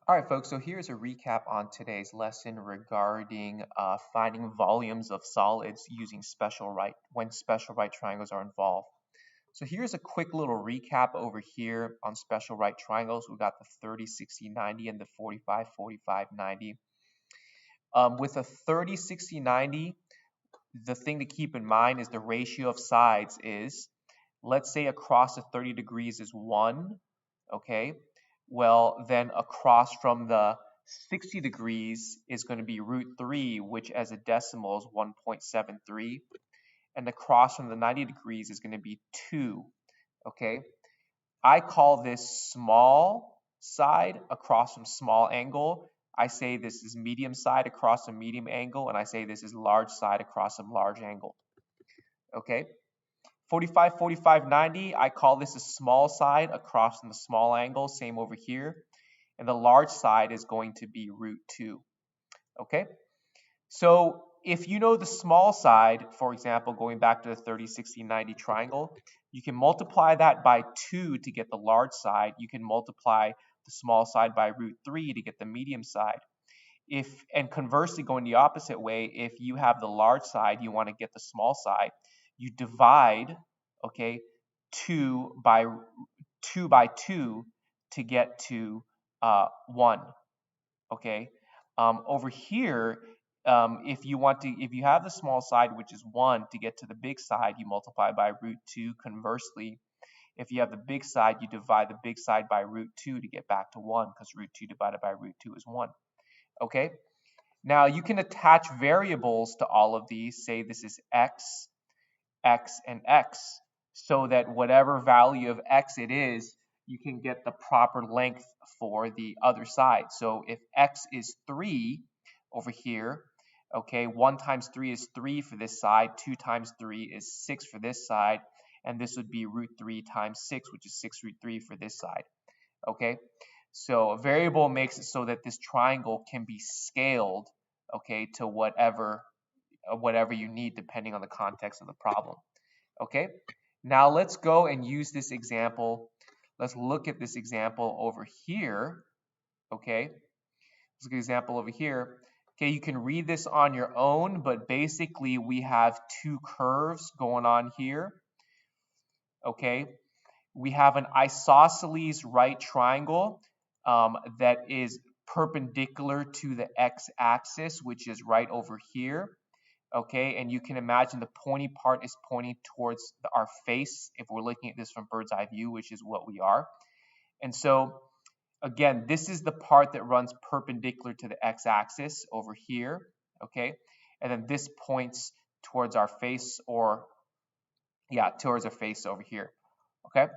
All right, folks, so here's a recap on today's lesson regarding finding volumes of solids using when special right triangles are involved. So here's a quick little recap over here on special right triangles. We've got the 30, 60, 90 and the 45, 45, 90. With a 30, 60, 90, the thing to keep in mind is the ratio of sides is, let's say across the 30 degrees is 1, okay? Well, then across from the 60 degrees is going to be root 3, which as a decimal is 1.73. And across from the 90 degrees is going to be 2, okay? I call this small side across from small angle. I say this is medium side across a medium angle, and I say this is large side across some large angle, okay? 45, 45, 90, I call this a small side across from the small angle, same over here. And the large side is going to be root 2, okay? So if you know the small side, for example, going back to the 30, 60, 90 triangle, you can multiply that by 2 to get the large side. You can multiply the small side by root 3 to get the medium side. And conversely, going the opposite way, if you have the large side, you want to get the small side, you divide, okay, 2 by 2 to get to 1, okay? Over here, if you have the small side, which is 1, to get to the big side, you multiply by root 2. Conversely, if you have the big side, you divide the big side by root 2 to get back to 1, because root 2 divided by root 2 is 1, okay? Now you can attach variables to all of these, say this is x, x, and x, so that whatever value of x it is, you can get the proper length for the other side. So if x is 3 over here, okay, 1 times 3 is 3 for this side, 2 times 3 is 6 for this side, and this would be root 3 times 6, which is 6 root 3 for this side, okay? So a variable makes it so that this triangle can be scaled, okay, to whatever you need depending on the context of the problem, okay? Now let's go and use this example. Let's look at this example over here, okay? Let's look at example over here. Okay, you can read this on your own, but basically we have two curves going on here, okay? We have an isosceles right triangle that is perpendicular to the x-axis, which is right over here, okay? And you can imagine the pointy part is pointing towards our face if we're looking at this from bird's eye view, which is what we are. And so, again, this is the part that runs perpendicular to the x-axis over here, okay? And then this points towards our face, or, yeah, towards our face over here, okay?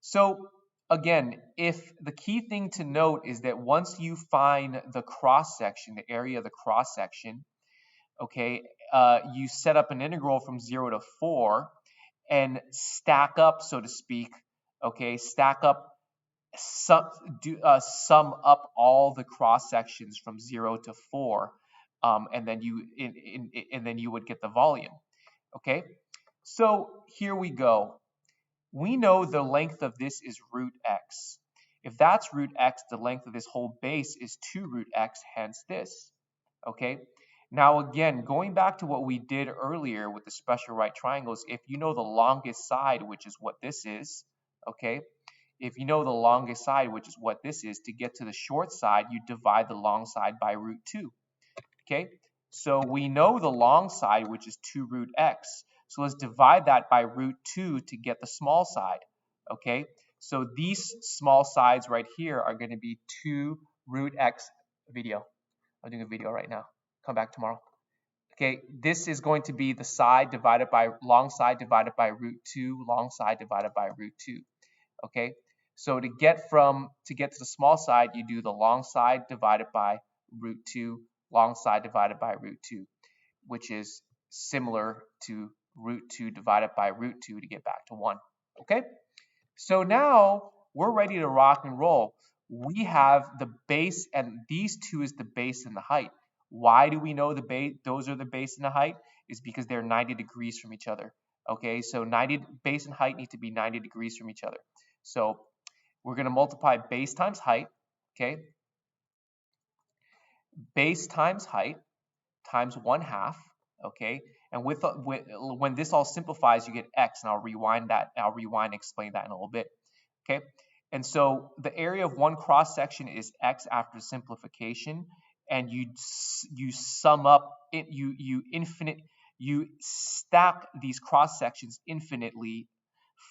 So again, if the key thing to note is that once you find the cross section, the area of the cross section, okay, you set up an integral from 0 to 4 and stack up, so to speak, okay, sum up all the cross sections from 0 to 4, and then you would get the volume, okay? So here we go. We know the length of this is root x. If that's root x, the length of this whole base is 2 root x, hence this, okay? Now again, going back to what we did earlier with the special right triangles, if you know the longest side, which is what this is, okay? If you know the longest side, which is what this is, to get to the short side, you divide the long side by root 2, okay? So we know the long side, which is 2 root x. So let's divide that by root 2 to get the small side, okay? So these small sides right here are going to be 2 root x video. I'm doing a video right now. Come back tomorrow. Okay, this is going to be the side divided by long side divided by root 2, long side divided by root 2. Okay, so to get to the small side, you do the long side divided by root 2, long side divided by root 2, which is similar to root 2 divided by root 2 to get back to 1. Okay, so now we're ready to rock and roll. We have the base, and these two is the base and the height. Why do we know the base? Those are the base and the height is because they're 90 degrees from each other. Okay, so base and height need to be 90 degrees from each other. So we're going to multiply base times height. Okay, base times height times 1/2, okay? And when this all simplifies, you get x, and I'll rewind and explain that in a little bit, okay? And so the area of one cross section is x after simplification, and you sum up it, you stack these cross sections infinitely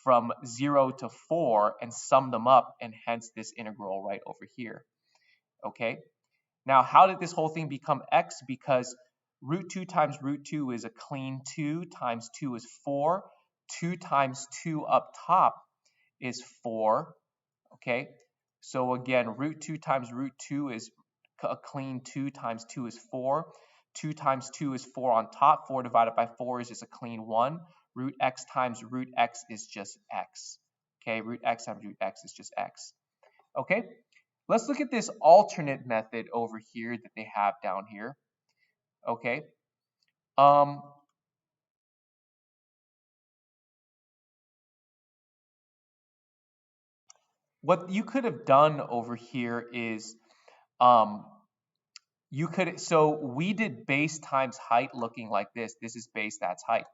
from 0 to 4 and sum them up, and hence this integral right over here, okay? Now, how did this whole thing become x? Because root 2 times root 2 is a clean 2, times 2 is 4. 2 times 2 up top is 4, okay? So again, root 2 times root 2 is a clean 2, times 2 is 4. 2 times 2 is 4 on top. 4 divided by 4 is just a clean 1. Root x times root x is just x, okay? Root x times root x is just x, okay? Let's look at this alternate method over here that they have down here, okay? What you could have done over here is, so we did base times height looking like this. This is base, that's height.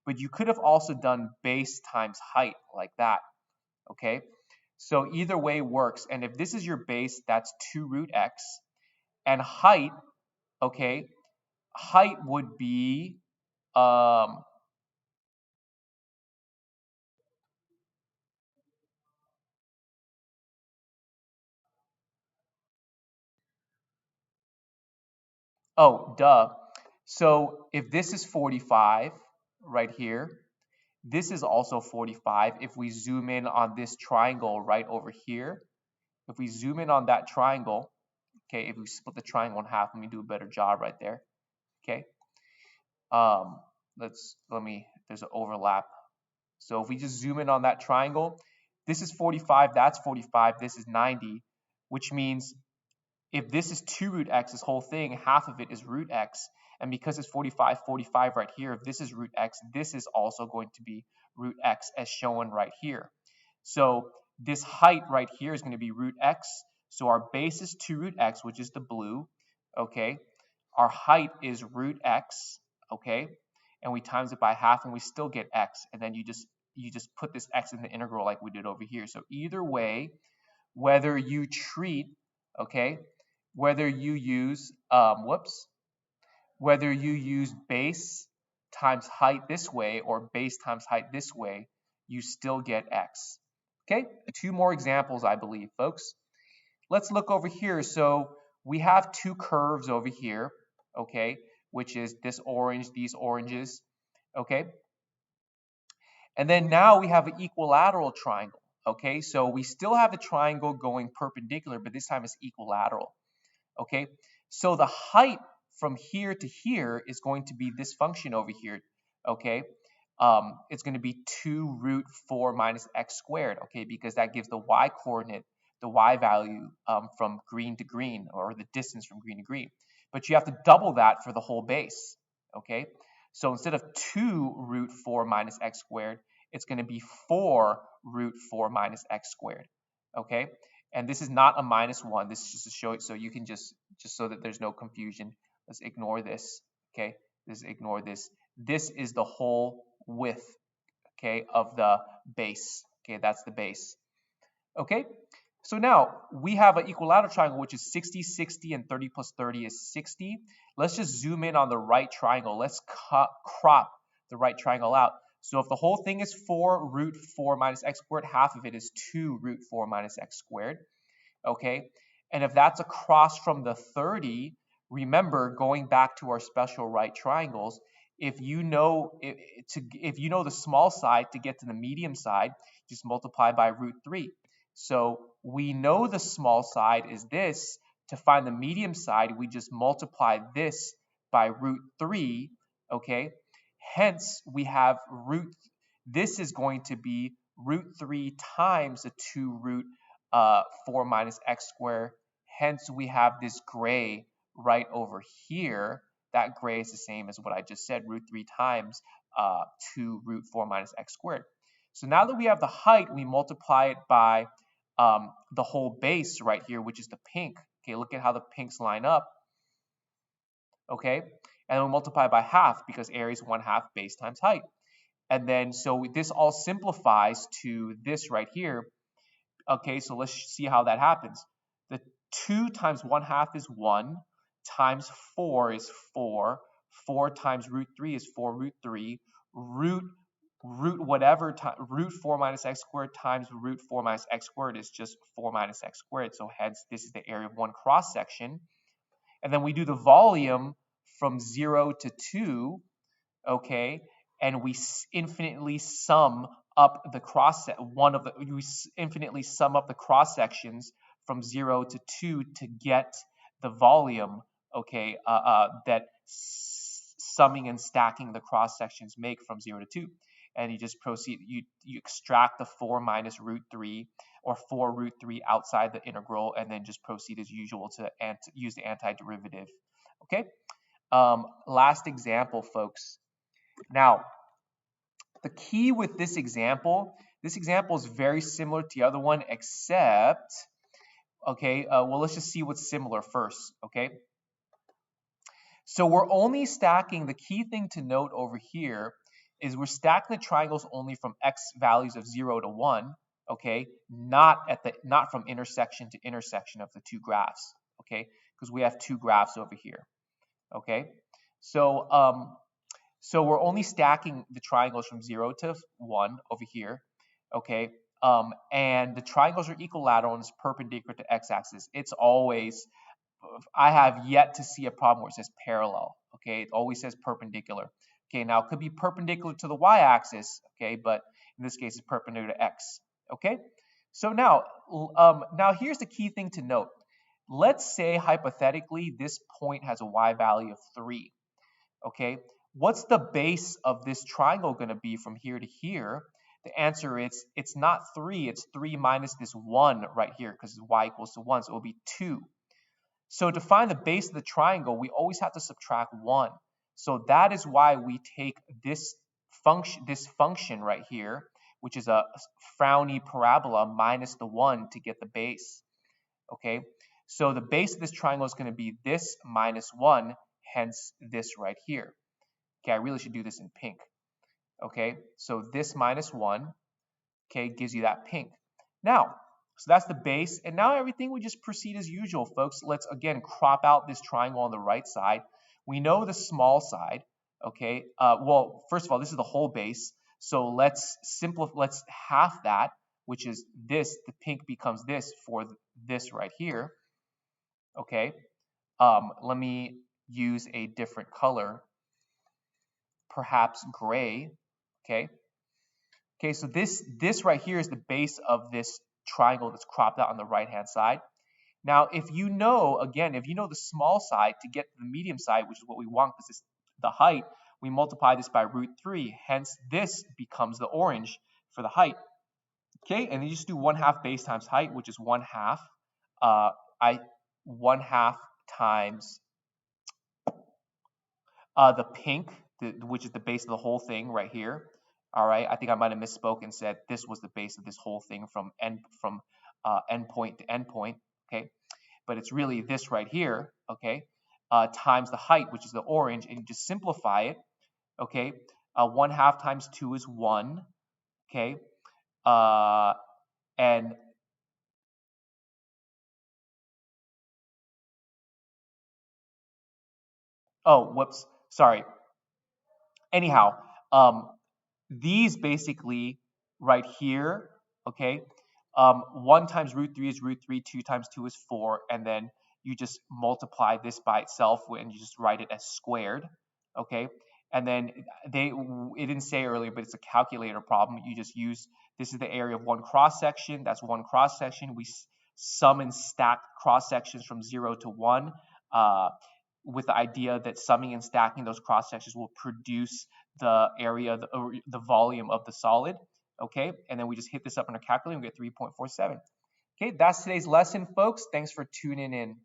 But you could have also done base times height like that, okay? So either way works. And if this is your base, that's 2 root x. And height, okay, height would be, oh, duh. So if this is 45 right here, this is also 45. If we zoom in on this triangle right over here, if we zoom in on that triangle, okay, if we split the triangle in half, let me do a better job right there, okay? There's an overlap. So if we just zoom in on that triangle, this is 45, that's 45, this is 90, which means if this is 2 root x, this whole thing, half of it is root x. And because it's 45, 45 right here, if this is root x, this is also going to be root x as shown right here. So this height right here is going to be root x. So our base is 2 root x, which is the blue, okay? Our height is root x, okay? And we times it by half, and we still get x. And then you just put this x in the integral like we did over here. So either way, whether you treat, okay, whether you use, whether you use base times height this way or base times height this way, you still get x. Okay, 2 more examples, I believe, folks. Let's look over here. So we have 2 curves over here, okay, which is this orange, these oranges, okay? And then now we have an equilateral triangle, okay? So we still have the triangle going perpendicular, but this time it's equilateral, okay? So the height from here to here is going to be this function over here, okay? It's going to be 2 root 4 minus x squared, okay? Because that gives the y coordinate, the y value from green to green, or the distance from green to green. But you have to double that for the whole base, okay? So instead of 2 root 4 minus x squared, it's going to be 4 root 4 minus x squared, okay? And this is not a minus 1. This is just to show it so you can just so that there's no confusion. Let's ignore this, okay? Let's ignore this. This is the whole width, okay, of the base. Okay, that's the base. Okay, so now we have an equilateral triangle, which is 60, 60, and 30 plus 30 is 60. Let's just zoom in on the right triangle. Let's crop the right triangle out. So if the whole thing is 4 root 4 minus x squared, half of it is 2 root 4 minus x squared, okay? And if that's across from the 30, remember, going back to our special right triangles, if you know the small side to get to the medium side, just multiply by root 3. So we know the small side is this. To find the medium side, we just multiply this by root 3, okay? Hence, we have this is going to be root 3 times the 2 root 4 minus x squared. Hence, we have this gray right over here. That gray is the same as what I just said, root 3 times 2 root 4 minus x squared. So now that we have the height, we multiply it by the whole base right here, which is the pink. Okay, look at how the pinks line up. okay? And we multiply by half because area is 1/2 base times height. And then, so this all simplifies to this right here. Okay, so let's see how that happens. The 2 times 1/2 is 1, times 4 is 4, 4 times root 3 is 4 root 3, root whatever, root 4 minus x squared times root 4 minus x squared is just 4 minus x squared. So hence, this is the area of one cross section. And then we do the volume from 0 to 2, okay, and we infinitely sum up the infinitely sum up the cross sections from 0 to 2 to get the volume, okay, that summing and stacking the cross sections make from 0 to 2. And you just proceed, you extract the 4 minus root 3 or 4 root 3 outside the integral, and then just proceed as usual to use the antiderivative. Okay, last example, folks. Now, the key with this example is very similar to the other one, except, okay, well, let's just see what's similar first, okay? So we're only stacking, the key thing to note over here is we're stacking the triangles only from x values of 0 to 1, okay? Not from intersection to intersection of the two graphs, okay? Because we have two graphs over here, okay? So, so we're only stacking the triangles from 0 to 1 over here, okay? And the triangles are equilateral and it's perpendicular to x-axis. It's always, I have yet to see a problem where it says parallel, okay? It always says perpendicular. Okay, now it could be perpendicular to the y-axis, okay? But in this case, it's perpendicular to x, okay? So now, now here's the key thing to note. Let's say, hypothetically, this point has a y value of 3, okay? What's the base of this triangle going to be from here to here? The answer is, it's not 3, it's 3 minus this 1 right here, because y equals to 1, so it will be 2. So to find the base of the triangle, we always have to subtract 1. So that is why we take this function right here, which is a frowny parabola, minus the 1 to get the base, okay? So the base of this triangle is going to be this minus 1, hence this right here. Okay, I really should do this in pink. Okay, so this minus 1, okay, gives you that pink. Now, so that's the base, and now everything we just proceed as usual, folks. Let's again crop out this triangle on the right side. We know the small side, okay? Well, first of all, this is the whole base, so let's half that, which is this. The pink becomes this for this right here, okay? Let me use a different color, perhaps gray, okay? Okay, so this right here is the base of this triangle that's cropped out on the right-hand side. Now, if you know, again, if you know the small side to get the medium side, which is what we want because it's the height, we multiply this by root 3. Hence, this becomes the orange for the height. Okay, and then you just do 1/2 base times height, which is 1/2. 1/2 times the pink, which is the base of the whole thing right here. All right, I think I might have misspoke and said this was the base of this whole thing from endpoint to endpoint, okay? But it's really this right here, okay? Times the height, which is the orange, and you just simplify it, okay? 1/2 times 2 is 1, okay? And oh, whoops, sorry. Anyhow, these basically right here, okay, 1 times root 3 is root 3, 2 times 2 is 4, and then you just multiply this by itself and you just write it as squared, okay? And then it didn't say earlier, but it's a calculator problem. You just use, this is the area of one cross section, that's one cross section. We sum and stack cross sections from 0 to 1, with the idea that summing and stacking those cross sections will produce the area, the volume of the solid, okay? And then we just hit this up on our calculator and we get 3.47. Okay, that's today's lesson, folks. Thanks for tuning in.